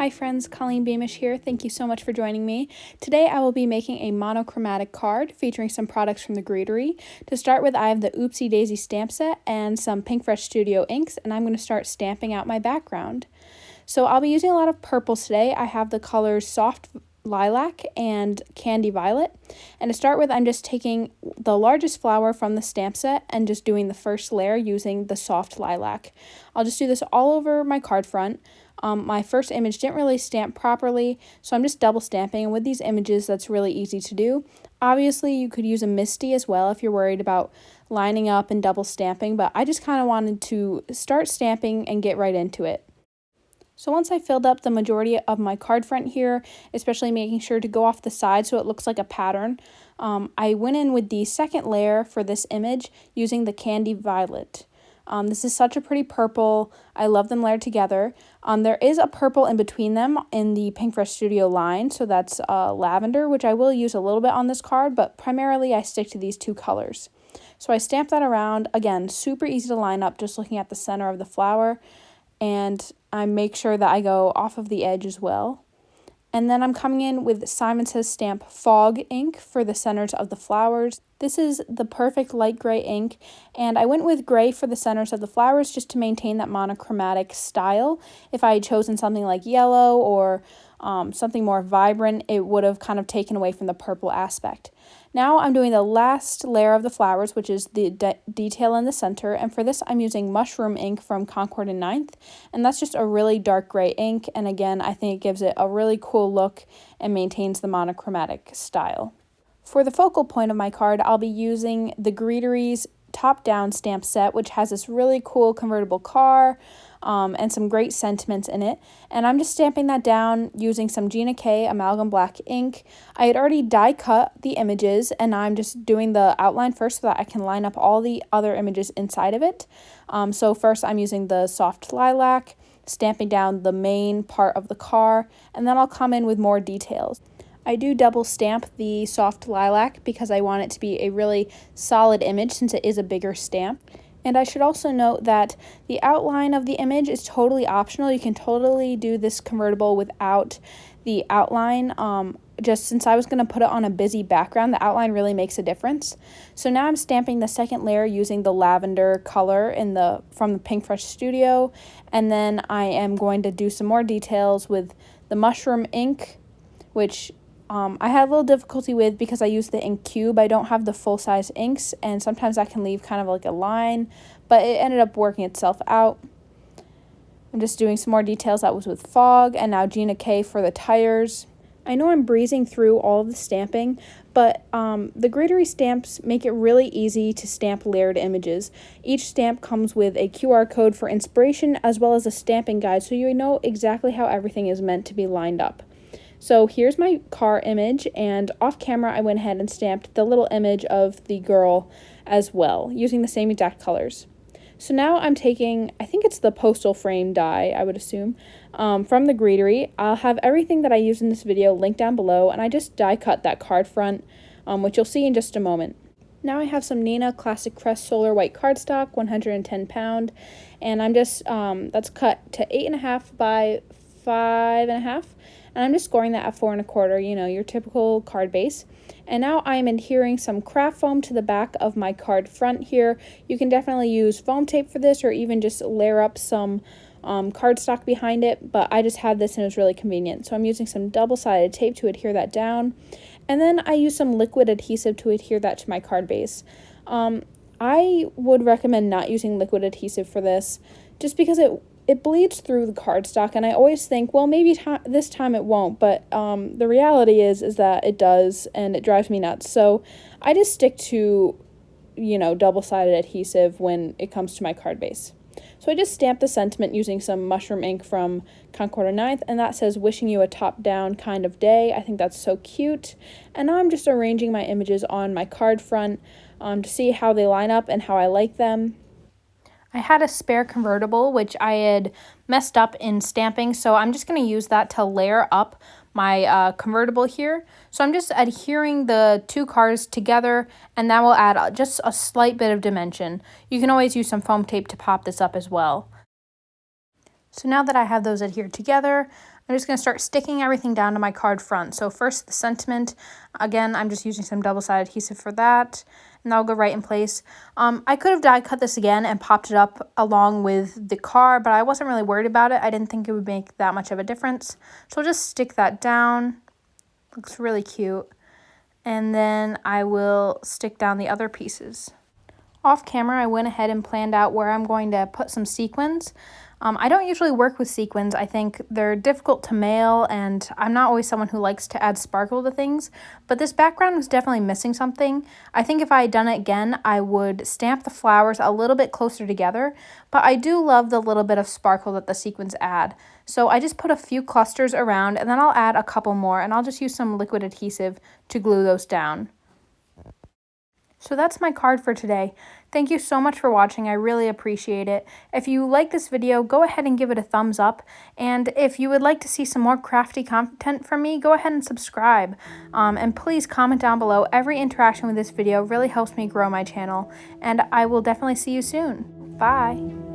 Hi friends, Colleen Beamish here. Thank you so much for joining me. Today I will be making a monochromatic card featuring some products from the Greetery. To start with, I have the Oopsie Daisy stamp set and some Pinkfresh Studio inks, and I'm going to start stamping out my background. So I'll be using a lot of purples today. I have the colors Soft Lilac and Candy Violet. And to start with, I'm just taking the largest flower from the stamp set and just doing the first layer using the Soft Lilac. I'll just do this all over my card front. My first image didn't really stamp properly, so I'm just double stamping, and with these images that's really easy to do. Obviously you could use a MISTI as well if you're worried about lining up and double stamping, but I just kind of wanted to start stamping and get right into it. So once I filled up the majority of my card front here, especially making sure to go off the side so it looks like a pattern, I went in with the second layer for this image using the Candy Violet. This is such a pretty purple. I love them layered together. There is a purple in between them in the Pinkfresh Studio line, so that's Lavender, which I will use a little bit on this card, but primarily I stick to these two colors. So I stamp that around. Again, super easy to line up just looking at the center of the flower, and I make sure that I go off of the edge as well. And then I'm coming in with Simon Says Stamp Fog ink for the centers of the flowers. This is the perfect light gray ink, and I went with gray for the centers of the flowers just to maintain that monochromatic style. If I had chosen something like yellow or something more vibrant, it would have kind of taken away from the purple aspect. Now I'm doing the last layer of the flowers, which is the detail in the center, and for this I'm using Mushroom ink from Concord and 9th, and that's just a really dark gray ink, and again I think it gives it a really cool look and maintains the monochromatic style. For the focal point of my card, I'll be using the Greetery's Top Down stamp set, which has this really cool convertible car and some great sentiments in it. And I'm just stamping that down using some Gina Amalgam black ink. I had already die cut the images, and I'm just doing the outline first so that I can line up all the other images inside of it. So first I'm using the Soft Lilac, stamping down the main part of the car, and then I'll come in with more details. I do double stamp the Soft Lilac because I want it to be a really solid image since it is a bigger stamp. And I should also note that the outline of the image is totally optional. You can totally do this convertible without the outline. Just since I was going to put it on a busy background, the outline really makes a difference. So now I'm stamping the second layer using the lavender color from the Pinkfresh Studio. And then I am going to do some more details with the Mushroom ink, which I had a little difficulty with because I used the ink cube. I don't have the full-size inks, and sometimes that can leave kind of like a line, but it ended up working itself out. I'm just doing some more details. That was with Fog, and now Gina K for the tires. I know I'm breezing through all of the stamping, but the Greetery stamps make it really easy to stamp layered images. Each stamp comes with a QR code for inspiration as well as a stamping guide, so you know exactly how everything is meant to be lined up. So here's my car image, and off camera I went ahead and stamped the little image of the girl as well, using the same exact colors. So now I'm taking, I think it's the Postal frame die, I would assume, from the Greetery. I'll have everything that I used in this video linked down below, and I just die cut that card front, which you'll see in just a moment. Now I have some Neenah Classic Crest Solar White cardstock, 110 pound, and I'm just, that's cut to 8.5 by 5.5. And I'm just scoring that at 4 1/4, you know, your typical card base. And now I'm adhering some craft foam to the back of my card front here. You can definitely use foam tape for this, or even just layer up some cardstock behind it, but I just had this and it was really convenient. So I'm using some double-sided tape to adhere that down. And then I use some liquid adhesive to adhere that to my card base. I would recommend not using liquid adhesive for this, just because it bleeds through the cardstock, and I always think, well, maybe this time it won't, but the reality is that it does, and it drives me nuts. So I just stick to, you know, double-sided adhesive when it comes to my card base. So I just stamped the sentiment using some Mushroom ink from Concord and 9th, and that says, "Wishing you a top-down kind of day." I think that's so cute. And now I'm just arranging my images on my card front to see how they line up and how I like them. I had a spare convertible, which I had messed up in stamping, so I'm just going to use that to layer up my convertible here. So I'm just adhering the two cards together, and that will add just a slight bit of dimension. You can always use some foam tape to pop this up as well. So now that I have those adhered together, I'm just going to start sticking everything down to my card front. So first the sentiment. Again, I'm just using some double-sided adhesive for that, and that'll go right in place. I could have die cut this again and popped it up along with the card, but I wasn't really worried about it. I didn't think it would make that much of a difference. So I'll just stick that down. Looks really cute. And then I will stick down the other pieces. Off camera, I went ahead and planned out where I'm going to put some sequins. I don't usually work with sequins. I think they're difficult to mail, and I'm not always someone who likes to add sparkle to things, but this background was definitely missing something. I think if I had done it again, I would stamp the flowers a little bit closer together, but I do love the little bit of sparkle that the sequins add. So I just put a few clusters around, and then I'll add a couple more, and I'll just use some liquid adhesive to glue those down. So that's my card for today. Thank you so much for watching. I really appreciate it. If you like this video, go ahead and give it a thumbs up. And if you would like to see some more crafty content from me, go ahead and subscribe. And please comment down below. Every interaction with this video really helps me grow my channel. And I will definitely see you soon. Bye.